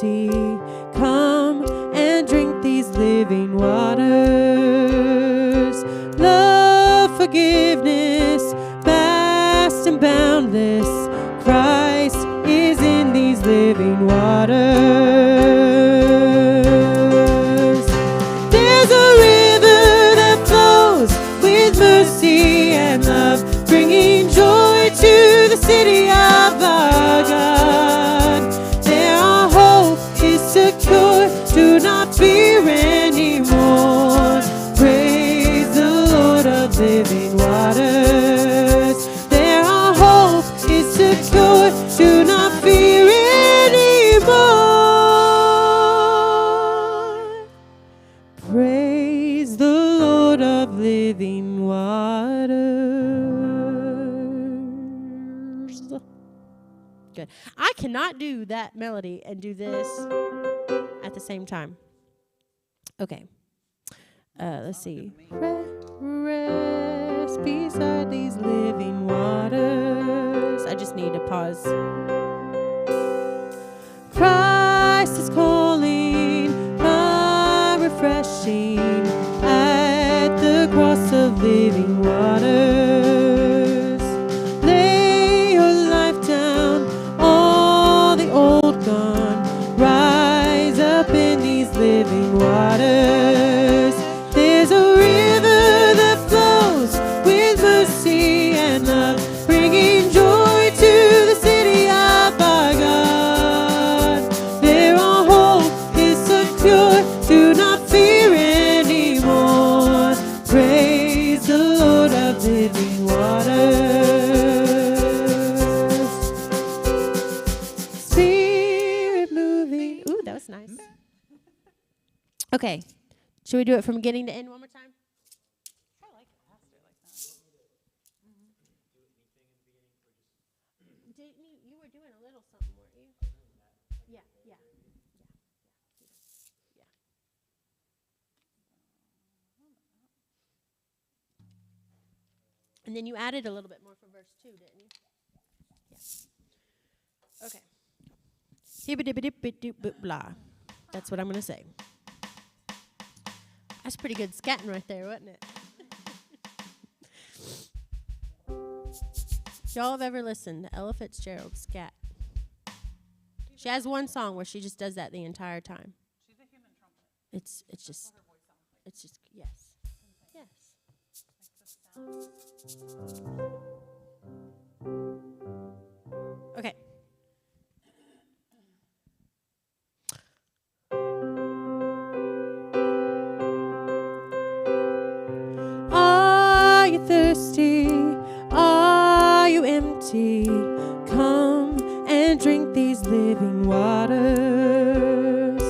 thirsty, come and drink these living waters. Love, forgiveness, vast and boundless, Christ is in these living waters. There's a river that flows with mercy and love, bringing joy to the city of our God. There our hope is secure, do not fear anymore. Praise the Lord of living waters. There our hope is secure, do not fear anymore. Praise the Lord of living waters. Good. I cannot do that melody and do this at the same time. Okay. Let's see. Rest beside these living waters. I just need to pause. Christ is calling, come refreshing at the cross of living waters. Lay your life down, all the old gone. Rise up in these living waters. There's a river that flows with mercy and love, bringing joy to the city of our God. There our hope is secure, do not fear anymore. Praise the Lord of living waters. Spirit moving. Ooh, that was nice. Okay. Should we do it from beginning to end one more time? I like it faster like that. You were doing a little something, weren't you? Yeah. And then you added a little bit more for verse 2, didn't you? Yeah. Okay. Hibbidi-bidi-bidi-bidi-blah. That's what I'm going to say. That's pretty good scatting right there, wasn't it? Y'all have ever listened to Ella Fitzgerald scat? She has one song where she just does that the entire time. She's a human trumpet. It's just That's what her voice sounds like. it's just yes. Yes. Okay. Are you thirsty? Are you empty? Come and drink these living waters.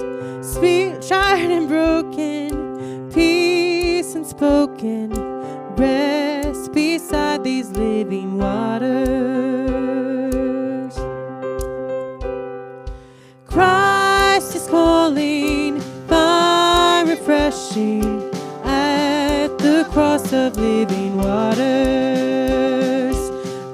Sweet, tried and broken, peace unspoken. Rest beside these living waters. Christ is calling, find refreshing at the cross of living waters.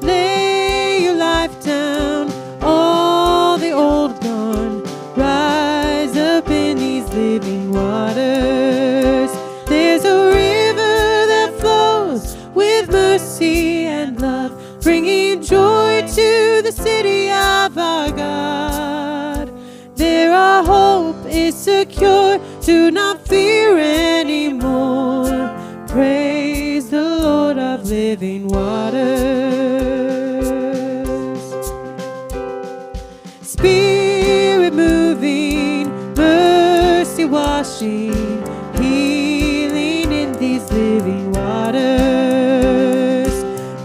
Lay your life down, all the old gone. Rise up in these living waters. There's a river that flows with mercy and love, bringing joy to the city of our God. There our hope is secure, do not fear anymore. Praise the Lord of living waters. Spirit moving, mercy washing, healing in these living waters.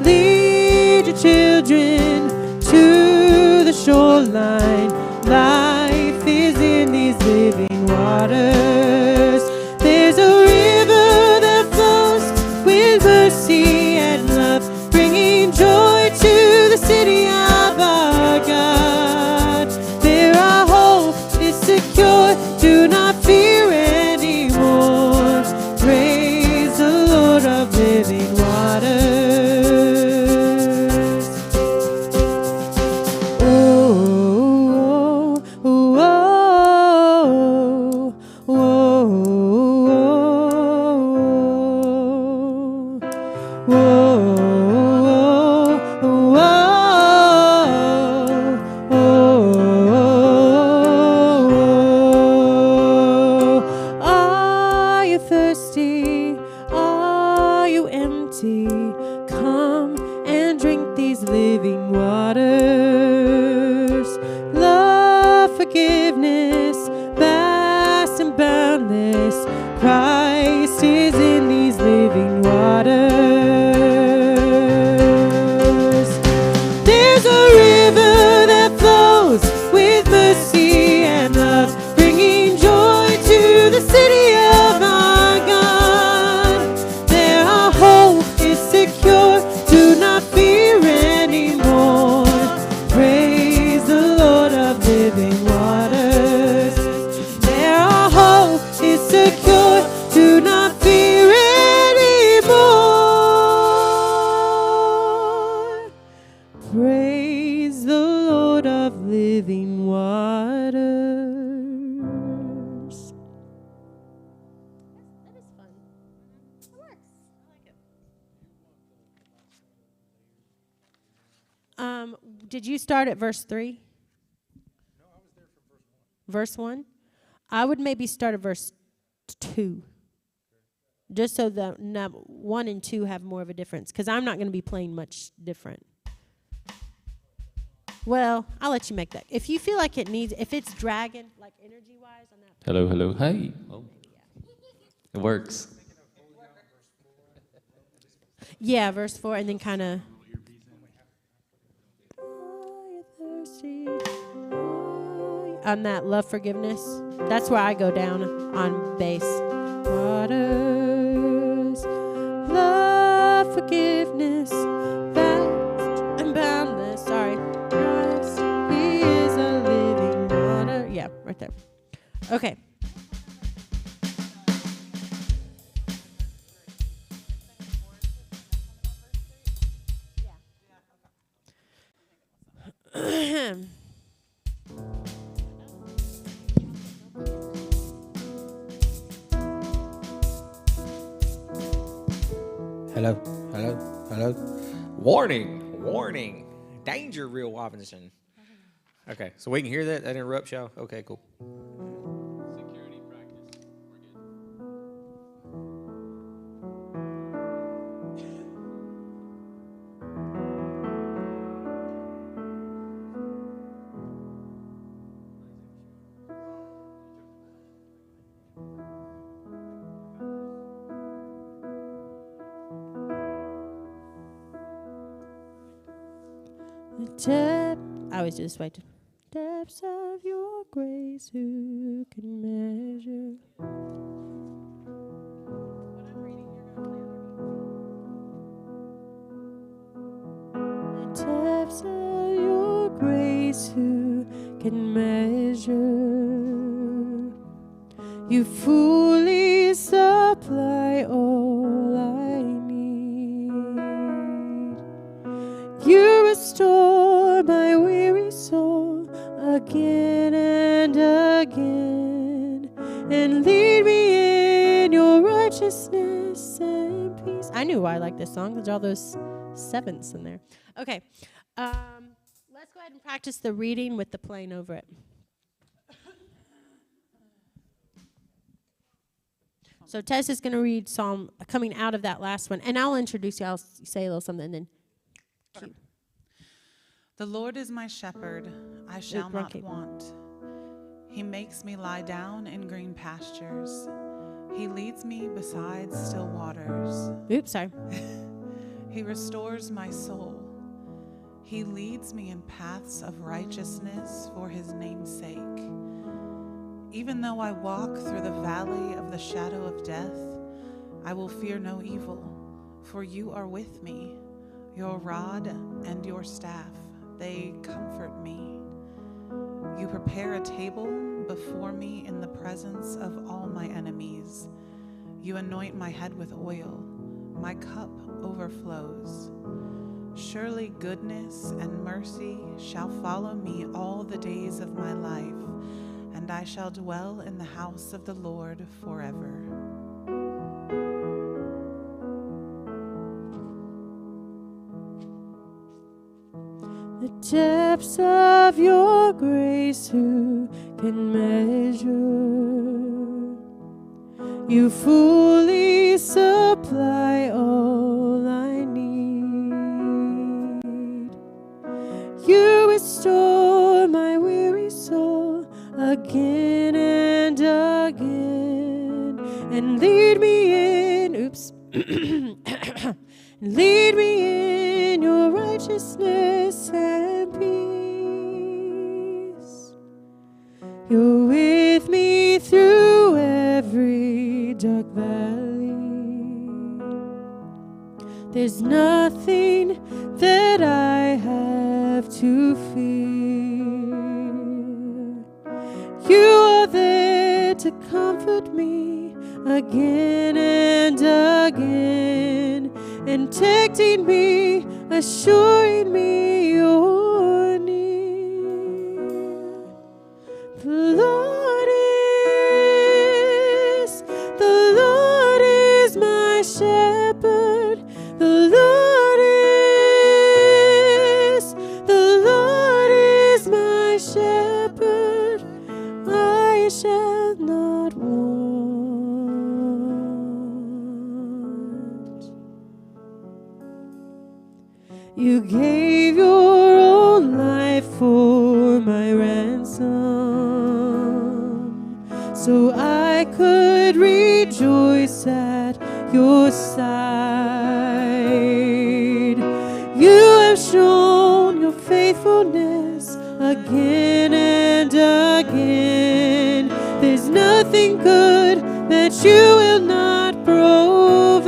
Lead your children to the shoreline. Life is in these living waters. There's a river that flows with mercy and love, bringing joy to the city of our God. There our hope is secure, do not fear anymore. Praise the Lord of living waters. Oh, oh, oh, oh. Did you start at verse 3? No, I was there for Verse 1? I would maybe start at verse 2. Just so the 1 and 2 have more of a difference. Because I'm not going to be playing much different. Well, I'll let you make that. If you feel like it needs, if it's dragging, like energy-wise on that. Hello, hello, hi. Oh. It works. Yeah, verse 4, and then kind of. On that love forgiveness. That's where I go down on bass. Waters, love forgiveness, vast and boundless. Sorry. Christ, He is a living water. Yeah, right there. Okay. Hello, hello, hello. Warning, warning. Danger, Real Robinson. Okay, so we can hear that? That interrupts y'all? Okay, cool. Security practice. We're good. I always do this way too. Depths of your grace, who can measure? The depths of your grace, who can measure? You fully supply all I need. You restore my weary soul again and again, and lead me in your righteousness and peace. I knew why I like this song. There's all those sevenths in there. Okay, let's go ahead and practice the reading with the playing over it. So Tess is going to read Psalm coming out of that last one, and I'll introduce you. I'll say a little something, and then. Cue. The Lord is my shepherd, I shall not Rocky. want. He makes me lie down in green pastures. He leads me beside still waters. Oops, sorry. He restores my soul. He leads me in paths of righteousness for his name's sake. Even though I walk through the valley of the shadow of death, I will fear no evil, for you are with me. Your rod and your staff, they comfort me. You prepare a table before me in the presence of all my enemies. You anoint my head with oil. My cup overflows. Surely goodness and mercy shall follow me all the days of my life, and I shall dwell in the house of the Lord forever. The depths of your grace, who can measure? You fully supply all I need. You restore my weary soul again and again, and lead me in, lead me in your righteousness and peace. You're with me through every dark valley. There's nothing that I have to fear. You are there to comfort me again and again, and protecting me, assuring me you're near. The Lord is my shepherd. The I shall not want. You gave your own life for my ransom, so I could rejoice at your side. You have shown your faithfulness again and again. There's nothing good that you will not provide.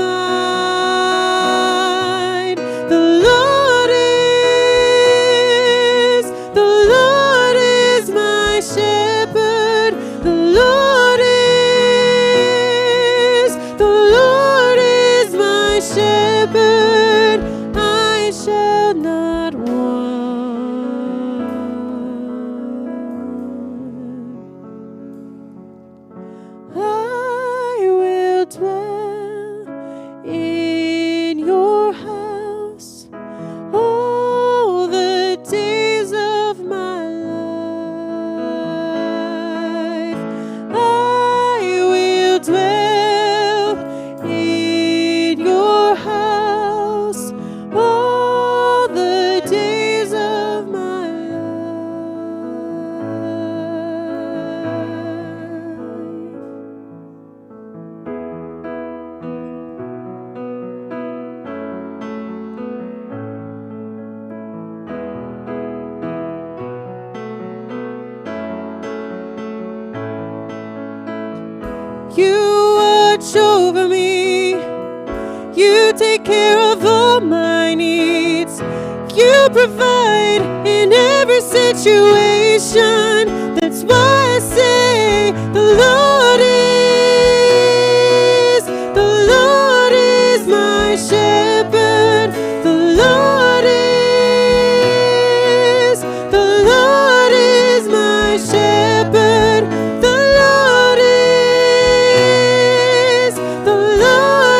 The Lord is my shepherd. The Lord is my shepherd. I shall not want. I will dwell in your house all the days of my life. I will dwell in your house all the days of my life. You watch over me. You take care of all my needs. You provide in every situation. That's why I say the Lord is my shepherd. The Lord is my shepherd. The Lord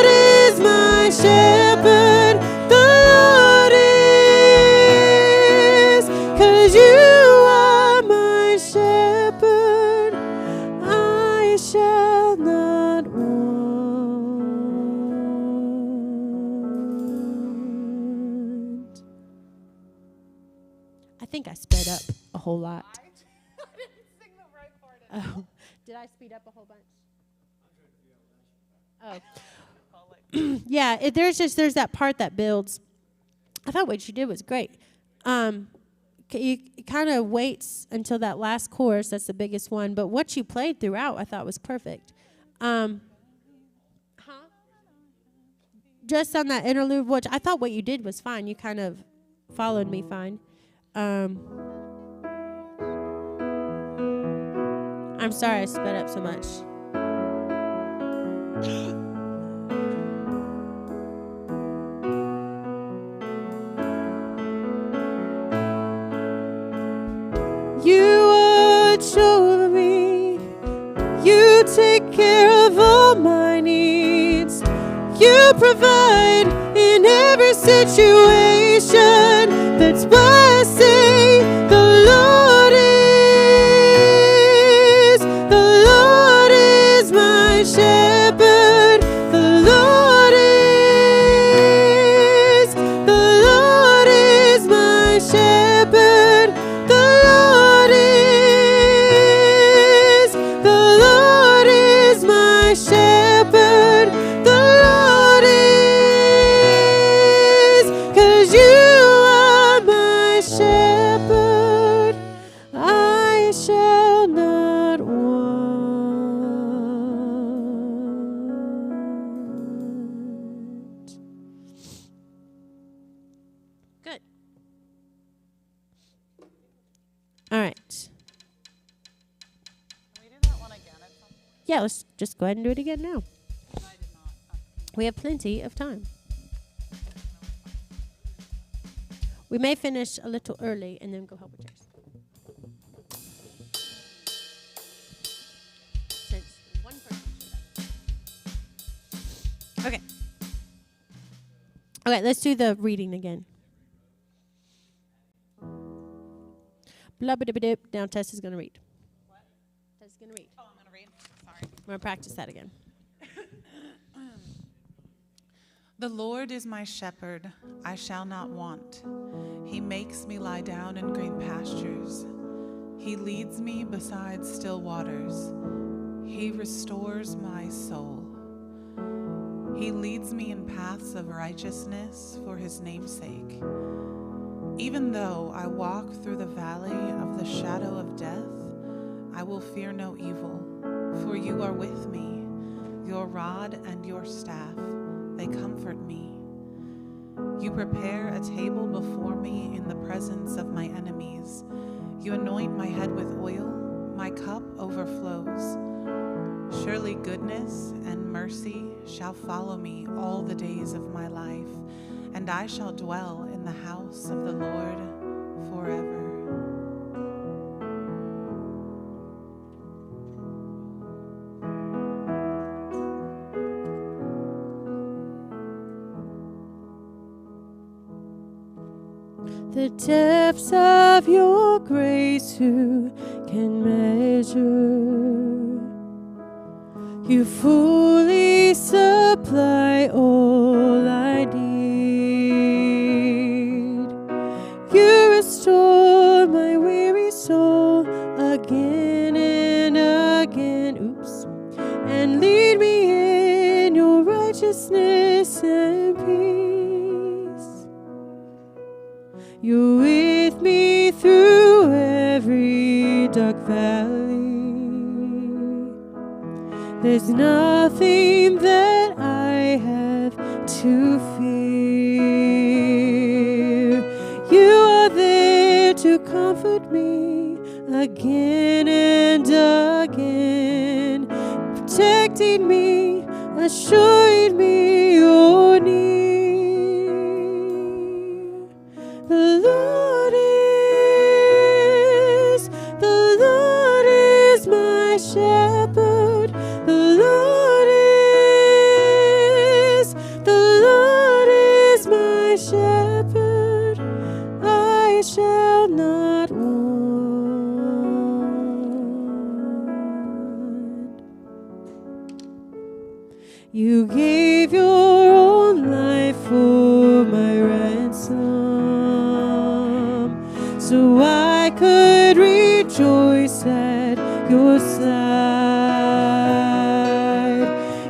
is my shepherd. The Lord is, 'cause you are my shepherd. I shall not want. I think I sped up a whole lot. I didn't sing the right part. Oh, did I speed up a whole bunch? Oh. Yeah, there's that part that builds. I thought what you did was great. It kind of waits until that last chorus. That's the biggest one. But what you played throughout, I thought was perfect. Just on that interlude, which I thought what you did was fine. You kind of followed me fine. I'm sorry I sped up so much. You watch over me. You take care of all my needs. You provide in every situation. That's why I say the Lord is my shepherd. The Lord is my shepherd. The Lord is my shepherd. The Lord is, 'cause you are my shepherd. I shall not want. Good. All right. Can we do that one again at some point? Yeah, let's just go ahead and do it again now. I did not. We have plenty of time. We may finish a little early and then go help with Jason. Since one person showed up. Okay. Okay, let's do the reading again. Blah, blah, blah, blah. Now Tess is going to read. Tess is going to going to read. Oh, I'm going to read. Sorry. I'm going to practice that again. The Lord is my shepherd, I shall not want. He makes me lie down in green pastures. He leads me beside still waters. He restores my soul. He leads me in paths of righteousness for his name's sake. Even though I walk through the valley of the shadow of death, I will fear no evil, for you are with me. Your rod and your staff, they comfort me. You prepare a table before me in the presence of my enemies. You anoint my head with oil, my cup overflows. Surely goodness and mercy shall follow me all the days of my life, and I shall dwell in the house of the Lord forever. The depths of your grace, who can measure? You fully supply all I need. You restore my weary soul again and again. And lead me in your righteousness and peace. You're with me through every dark valley. There's nothing that I have to fear. You are there to comfort me again and again, protecting me, assuring me you're near. The Lord is my shepherd. The Lord is my shepherd. I shall not want. You gave your own life for my ransom, so I could rejoice at your side.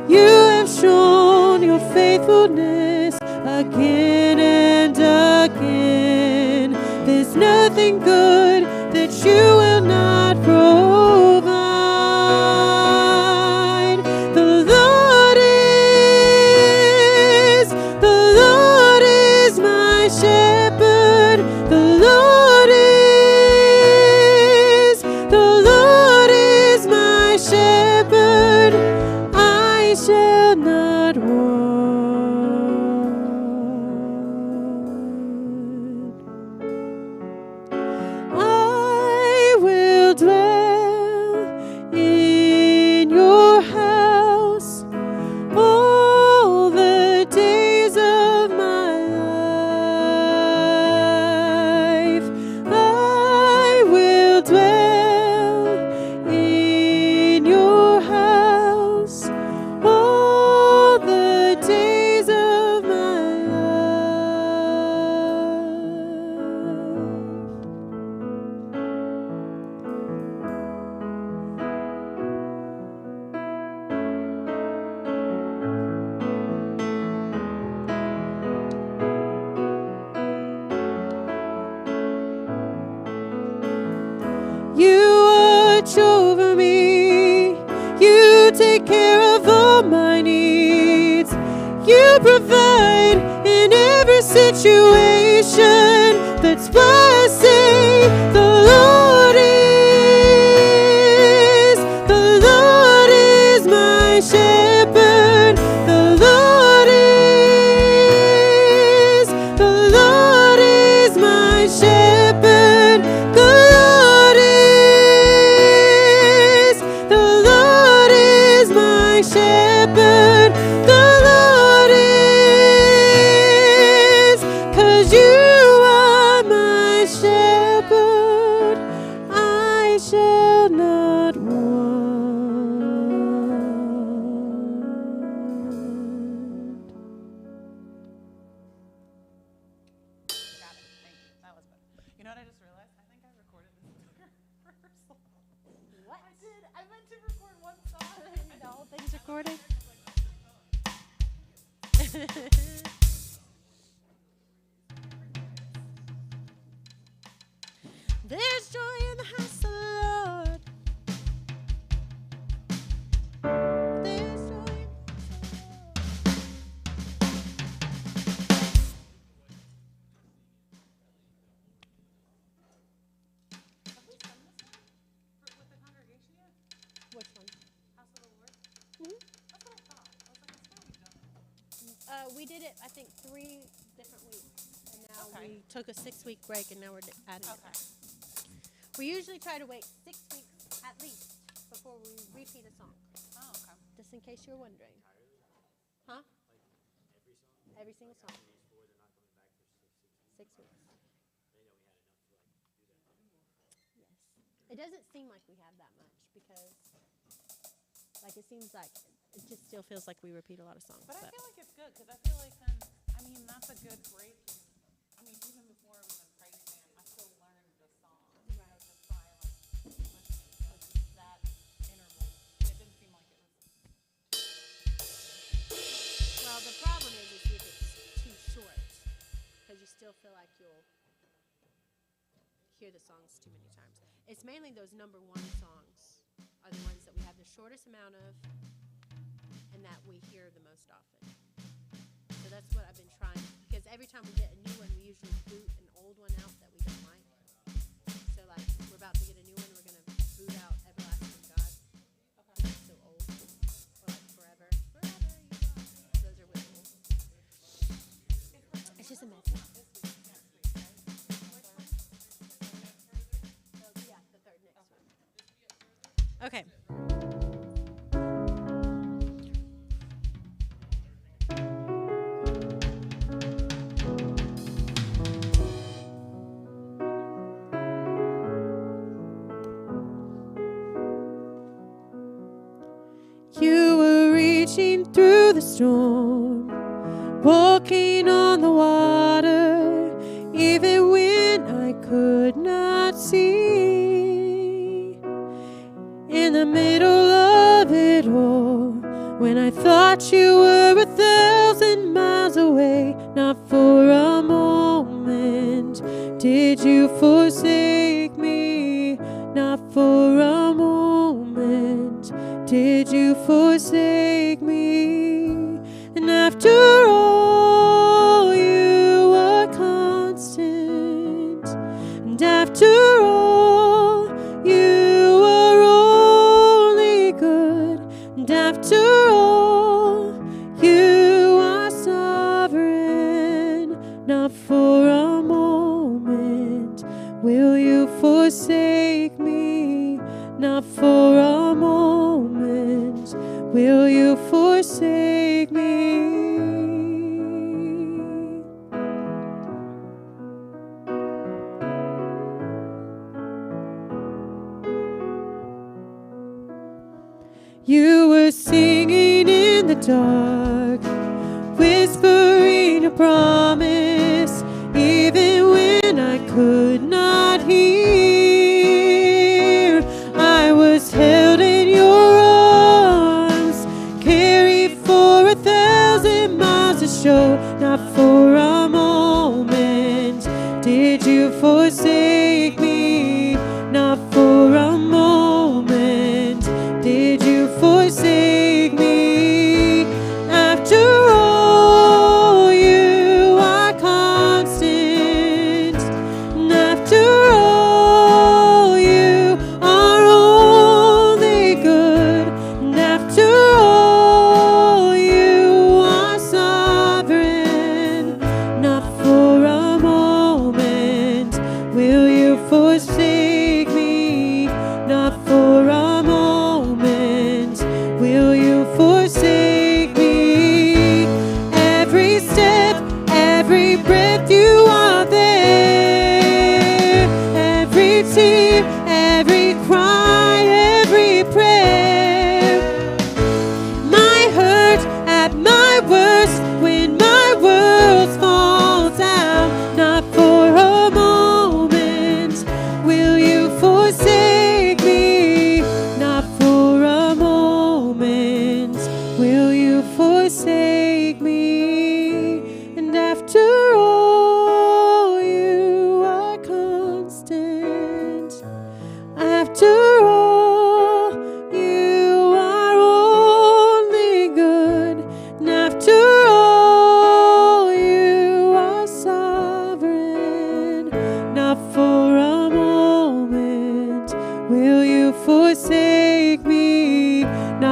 You have shown your faithfulness again and again. There's nothing good that you will not provide. The Lord is my shepherd. The Lord is my shepherd. I shall not want. I will dwell in your house all the days of my life. I will dwell in your house all the days of my You watch over me. You take care of all my needs. You provide in every situation. That's why I say the Lord is my shepherd. The Lord is my shepherd. The Lord is my shepherd. The Lord is, 'cause you are my recording? There's joy in the house of the Lord. There's joy in the Which one? House of the Lord? Mhm. That's what I thought. I was like, it's probably done. We did it, I think, 3 different weeks. And now Okay. we took a 6-week break, and now we're adding it Okay. back. We usually try to wait 6 weeks at least before we repeat a song, Oh, okay. just in case you're wondering. Huh? Every single song. 6 weeks. Yes. It doesn't seem like we have that much because, like, it seems like it just still feels like we repeat a lot of songs. But I feel like it's good because I feel like then, I mean, that's a good break. I mean, even before I was in praise band, I still learned the song. You know, just by like listening. So just that interval, it didn't seem like it was. Well, the problem is if it's too short, because you still feel like you'll hear the songs too many times. It's mainly those number 1 songs are the ones that we have the shortest amount of and that we hear the most often. So that's what I've been trying, because every time we get a new one, we usually boot an old one out that we don't like. So like, we're about to get a new one, we're going to boot out Everlasting God. Okay. It's so old. Or like Forever. Forever you are. Those are way old. It's just a mess. Yeah, the third next one. Okay. You were reaching through the storm, walking on the water, even when I could not see. In the middle of it all, when I thought you were 1,000 miles away, not for a moment did you forsake me, not for a moment did you forsake me. And after all, you are constant. And after all, you are only good. And after all, you are sovereign. Not for a moment will you forsake me. Not for a moment will you forsake me. You were singing in the dark, whispering a promise, even when I could not hear. I was held in your arms, carried for 1,000 miles to show. Not for a moment did you forsake me. Not for a moment did you forsake me. After all, you are constant. And after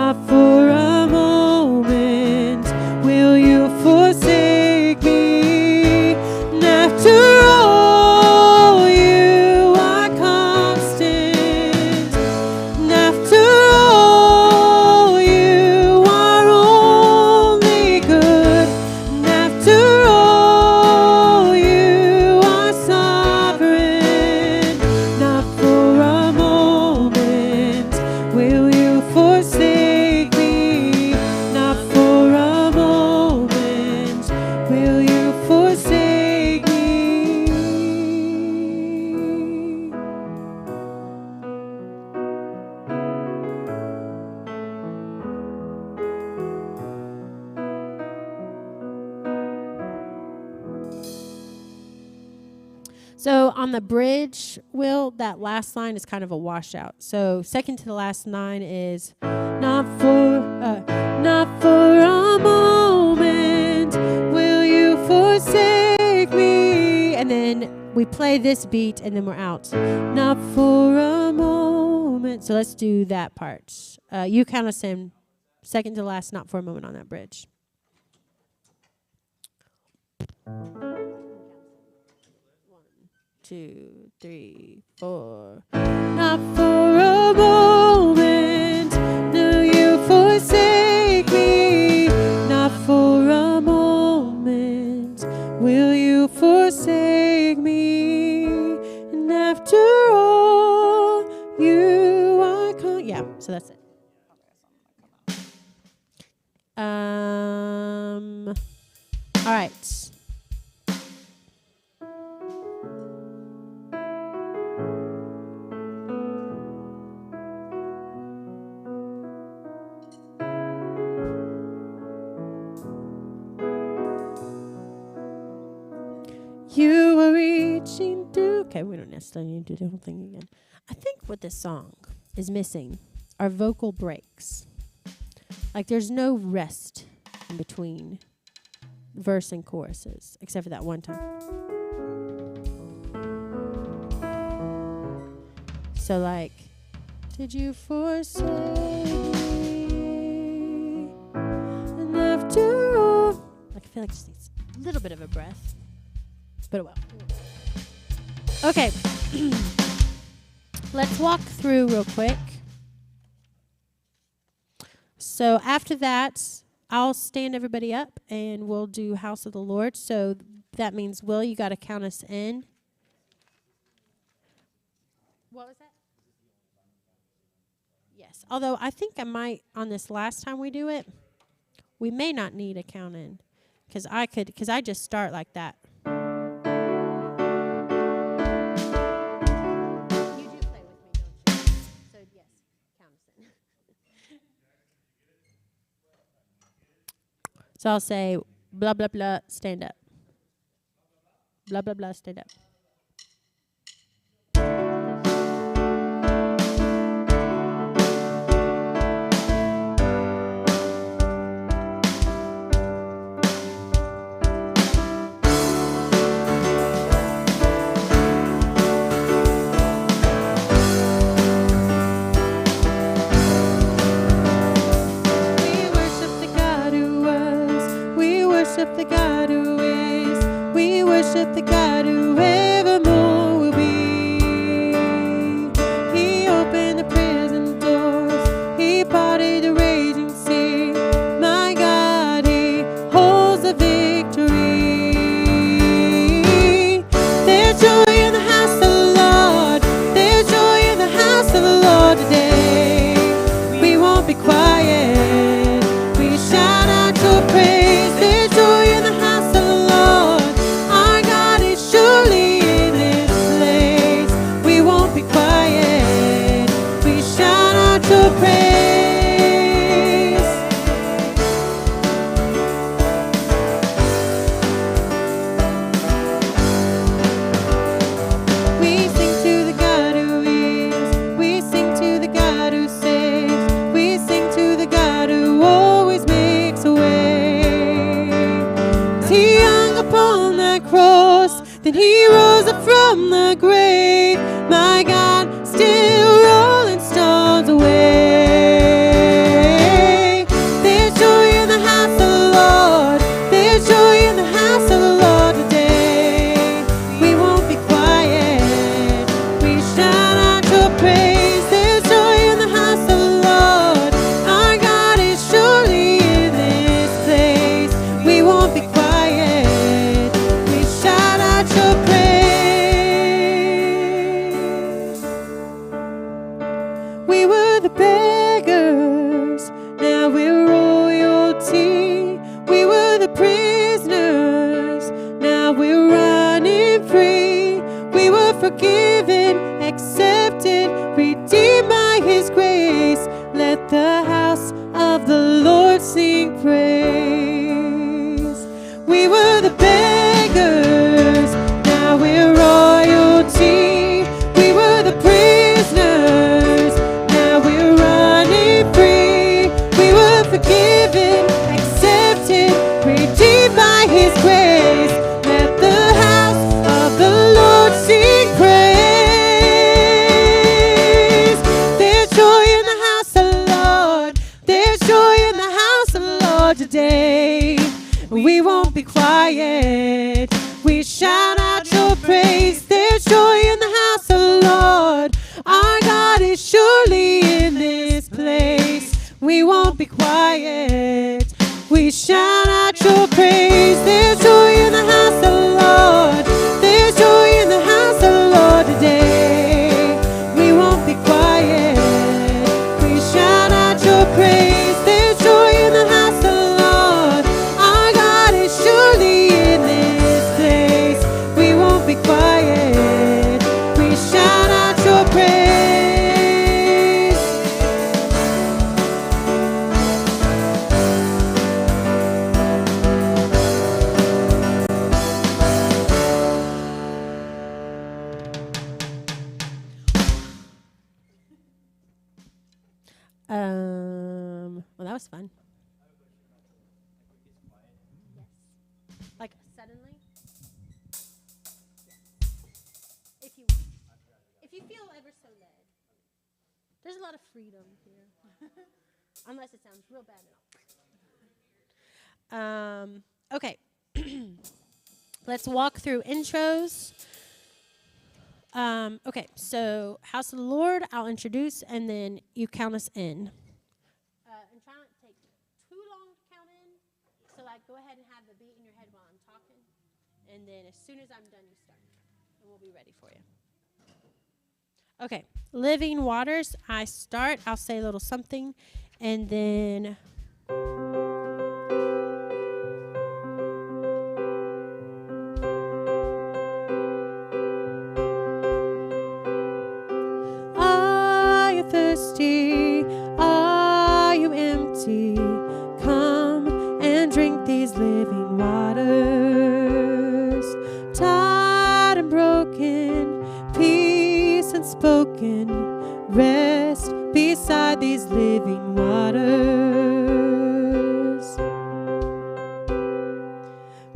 not for a moment will you forsake me. And after all, you are constant. And after all, you are only good. And after all, you are sovereign. Not for a moment will you forsake me. Not for a moment will you forsake me. So on the bridge, Will, that last line is kind of a washout. So second to the last line is not for a moment will you forsake me. And then we play this beat and then we're out. Not for a moment. So let's do that part. You count us in. Second to last, not for a moment on that bridge. 2, 3, 4. Not for a moment do you forsake me. Not for a moment will you forsake me. And after all, you are yeah, so that's it. All right. You were reaching through. Okay, we don't necessarily need to do the whole thing again. I think what this song is missing are vocal breaks. Like there's no rest in between verse and choruses, except for that one time. So like, did you forsake me? And after all, like I feel like it just needs a little bit of a breath. But well. Okay. Let's walk through real quick. So after that, I'll stand everybody up and we'll do House of the Lord. So that means, Will, you got to count us in. What was that? Yes. Although I think I might, on this last time we do it, we may not need a count in. Because I just start like that. So I'll say, blah, blah, blah, stand up. Blah, blah, blah, stand up. The God who is, we worship the God who evermore will be. He opened the prison doors, he parted the raging sea. My God, he holds the victory. There's joy in the house of the Lord, there's joy in the house of the Lord today. We won't be quiet, we shout out your praise. Then he rose up from the grave. My God, still rolling stones away. sing praise. We were the beggars, now we're royalty. We were the prisoners, now we're running free. We were forgiven, accepted, redeemed by His grace. Let the house of the Lord sing praise. There's joy in the house of the Lord. There's joy in the house of the Lord today. We won't be quiet. We shout out your praise. There's joy in the house of the Lord. Our God is surely in this place. We won't be quiet. We shout out your praise. There's joy in the house of the Lord. There's joy in the house of the Lord today. We won't be quiet. We shout out your praise. There's joy in the house of the Lord. Our God is surely in this place. We won't be quiet. We shout out your praise. Well, that was fun. Like suddenly? If you feel ever so led. There's a lot of freedom here. Unless it sounds real bad. Okay. Let's walk through intros. Okay, so House of the Lord, I'll introduce, and then you count us in. And try not to take too long to count in. So, go ahead and have the beat in your head while I'm talking. And then as soon as I'm done, you start. And we'll be ready for you. Okay, Living Waters, I start. I'll say a little something. And then... thirsty? Are you empty? Come and drink these living waters. Tired and broken, peace unspoken, rest beside these living waters.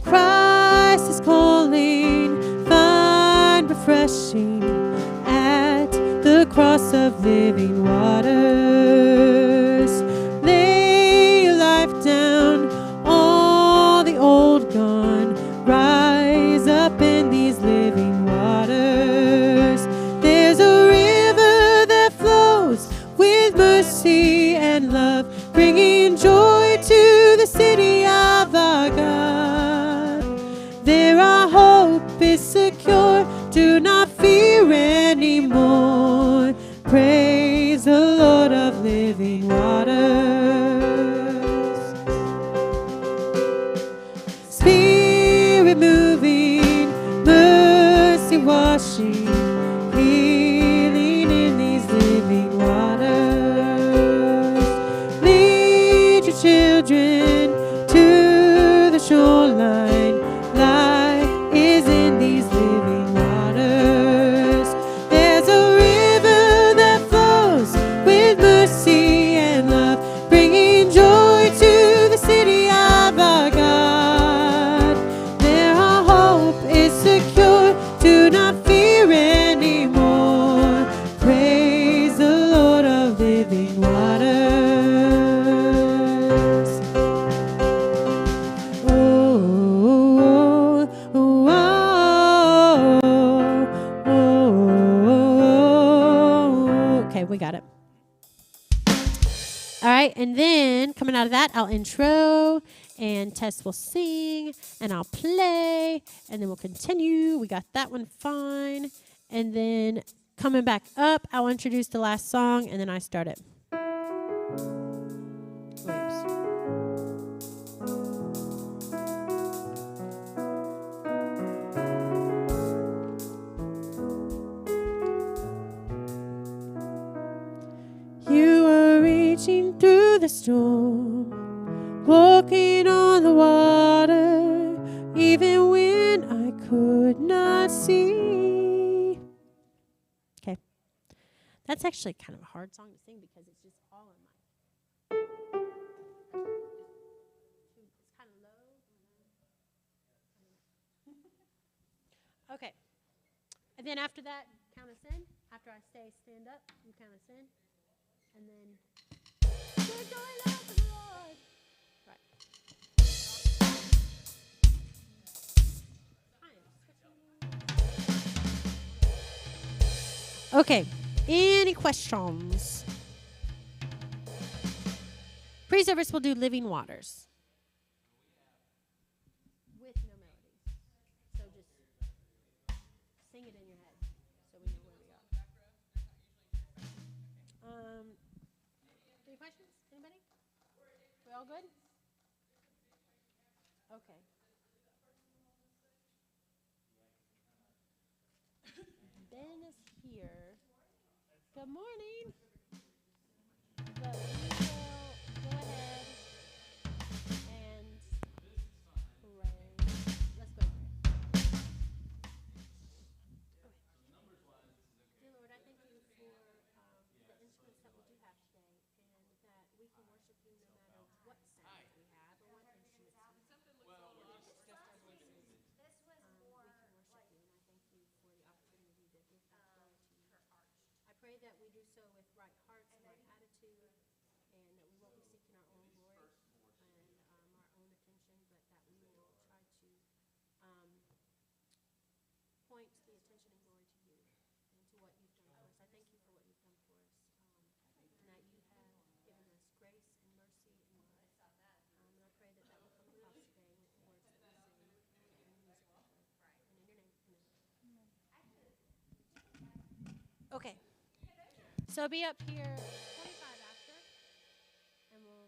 Christ is calling, find refreshing at the cross of living waters. Lay your life down, all the old gone. Rise up in these living waters. There's a river that flows with mercy and love, bringing joy to the city of our God. There our hope is secure, do not fear anymore. Praise the Lord of living waters. Spirit moving, mercy washing, healing in these living waters. Lead your children to the shoreline. Life is in these living waters. There's a river that flows with mercy and love, bringing joy to the city of our God. There our hope is secure, do not fear anymore. Praise the Lord of living waters. Oh, oh, oh, oh. Okay, we got it. All right, and then coming out of that, I'll intro, and Tess will sing, and I'll play, and then we'll continue. We got that one fine. And then coming back up, I'll introduce the last song, and then I start it. Oops. You were reaching through the storm, walking on the water, even when I could not see. Okay. That's actually kind of a hard song to sing because it's just all in my. It's kind of low. Okay. And then after that, count us in. After I say stand up, you count us in. And then. We're going out for the Lord. Right. Okay. Any questions? Pre-service will do Living Waters. With no melodies. So just sing it in your head so we know where we are. Any questions? Anybody? We all good? Okay. Ben is here. Good morning. But we will go ahead and pray. Let's go. Dear Lord, I thank you for the instruments that we do have today, and that we can worship you no matter what sound we have or what instruments we have. It's just our voices. We can worship you, and I thank you for the opportunity to give back glory to you. I pray that we do so with right hearts and right attitude, and that we won't be seeking our own glory and our own attention, but that we will try to point the attention and glory to you and to what you've done for us. I thank you for what you've done for us, and that you have given us grace and mercy and love. And I pray that that will come across today with the words that we sing and the music we play. And in your name, amen. Okay. So be up here 25 after, and we'll.